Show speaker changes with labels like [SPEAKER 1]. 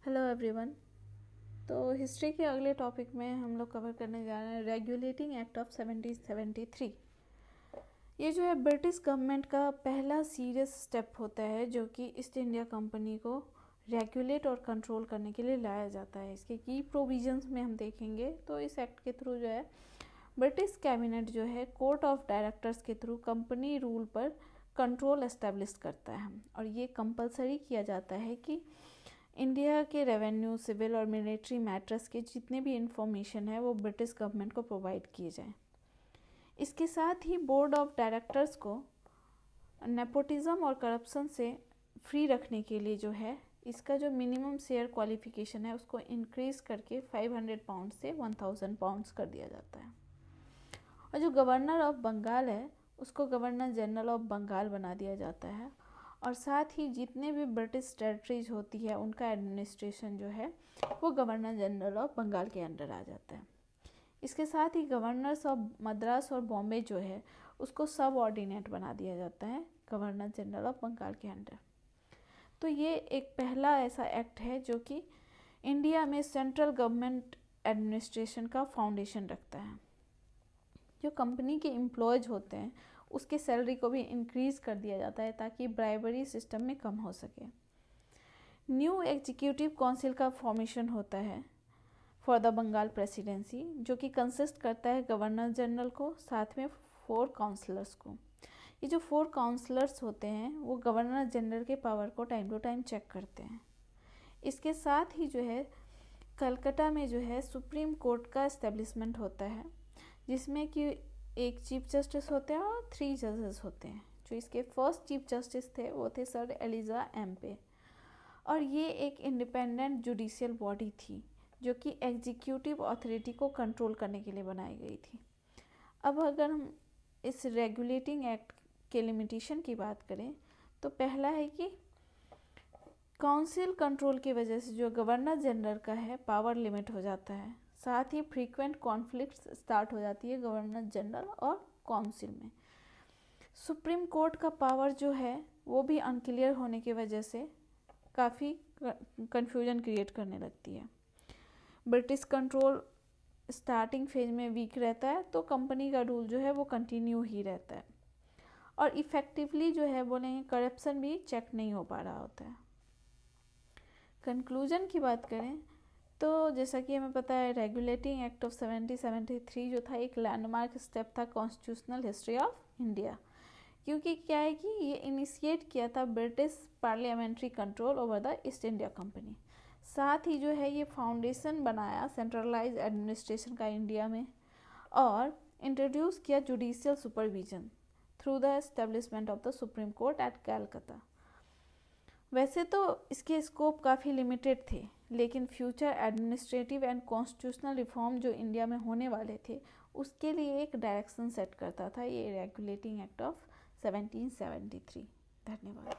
[SPEAKER 1] Hello everyone. तो history के अगले टॉपिक में हम लोग कवर करने जा रहे हैं रेगुलेटिंग एक्ट ऑफ 1773। ये जो है ब्रिटिश गवर्नमेंट का पहला सीरियस स्टेप होता है जो कि ईस्ट इंडिया कंपनी को रेगुलेट और कंट्रोल करने के लिए लाया जाता है। इसके की प्रोविजंस में हम देखेंगे तो इस एक्ट के थ्रू जो है ब्रिटिश कैबिनेट जो है कोर्ट ऑफ डायरेक्टर्स के थ्रू कंपनी रूल पर कंट्रोल एस्टेब्लिश करता है और ये कंपलसरी किया जाता है कि इंडिया के रेवेन्यू, सिविल और मिलिट्री मैटर्स के जितने भी इंफॉर्मेशन है वो ब्रिटिश गवर्नमेंट को प्रोवाइड किए जाएं। इसके साथ ही बोर्ड ऑफ डायरेक्टर्स को नेपोटिज्म और करप्शन से फ्री रखने के लिए जो है इसका जो मिनिमम शेयर क्वालिफिकेशन है उसको इंक्रीज करके 500 पाउंड से 1000 पाउंड्स कर दिया जाता है। और जो गवर्नर ऑफ बंगाल है उसको गवर्नर जनरल ऑफ बंगाल बना दिया जाता है और साथ ही जितने भी ब्रिटिश टेरिटरीज होती है उनका एडमिनिस्ट्रेशन जो है वो गवर्नर जनरल ऑफ बंगाल के अंडर आ जाता है। इसके साथ ही गवर्नर्स ऑफ मद्रास और बॉम्बे जो है उसको सब ऑर्डिनेट बना दिया जाता है गवर्नर जनरल ऑफ बंगाल के अंडर। तो ये एक पहला ऐसा एक्ट है जो कि इंडिया में सेंट्रल गवर्नमेंट एडमिनिस्ट्रेशन का फाउंडेशन रखता है। जो कंपनी के एम्प्लॉयज होते हैं उसके सैलरी को भी इंक्रीज कर दिया जाता है ताकि ब्राइबरी सिस्टम में कम हो सके। न्यू एग्जीक्यूटिव काउंसिल का फॉर्मेशन होता है फॉर द बंगाल प्रेसिडेंसी जो कि कंसिस्ट करता है गवर्नर जनरल को साथ में 4 काउंसलर्स को। ये जो 4 काउंसलर्स होते हैं वो गवर्नर जनरल के पावर को टाइम टू टाइम चेक करते हैं। इसके साथ ही जो है कलकत्ता में जो है सुप्रीम कोर्ट का एस्टेब्लिशमेंट होता है जिसमें कि एक चीफ जस्टिस होते हैं और 3 जजेस होते हैं। जो इसके फर्स्ट चीफ जस्टिस थे वो थे सर एलिजा एम्पे और ये एक इंडिपेंडेंट जुडिशियल बॉडी थी जो कि एग्जीक्यूटिव अथॉरिटी को कंट्रोल करने के लिए बनाई गई थी। अब अगर हम इस रेगुलेटिंग एक्ट के लिमिटेशन की बात करें तो पहला है कि काउंसिल कंट्रोल की वजह से जो गवर्नर जनरल का है पावर लिमिट हो जाता है। साथ ही फ्रीक्वेंट कॉन्फ्लिक्ट्स स्टार्ट हो जाती है गवर्नर जनरल और काउंसिल में। सुप्रीम कोर्ट का पावर जो है वो भी अनक्लियर होने की वजह से काफ़ी कंफ्यूजन क्रिएट करने लगती है। ब्रिटिश कंट्रोल स्टार्टिंग फेज में वीक रहता है तो कंपनी का रूल जो है वो कंटिन्यू ही रहता है और इफ़ेक्टिवली जो है बोलेंगे करप्शन भी चेक नहीं हो पा रहा होता है। कंक्लूजन की बात करें तो जैसा कि हमें पता है रेगुलेटिंग एक्ट ऑफ 1773 जो था एक लैंडमार्क स्टेप था कॉन्स्टिट्यूशनल हिस्ट्री ऑफ इंडिया, क्योंकि क्या है कि ये इनिशिएट किया था British parliamentary control over the east India company. साथ ही जो है ये फाउंडेशन बनाया सेंट्रलाइज एडमिनिस्ट्रेशन का इंडिया में और इंट्रोड्यूस किया judicial supervision through the establishment of the supreme court at Calcutta. वैसे तो इसके स्कोप काफ़ी लिमिटेड थे लेकिन future administrative and constitutional reform जो इंडिया में होने वाले थे उसके लिए एक डायरेक्शन सेट करता था ये रेगुलेटिंग एक्ट ऑफ 1773। धन्यवाद।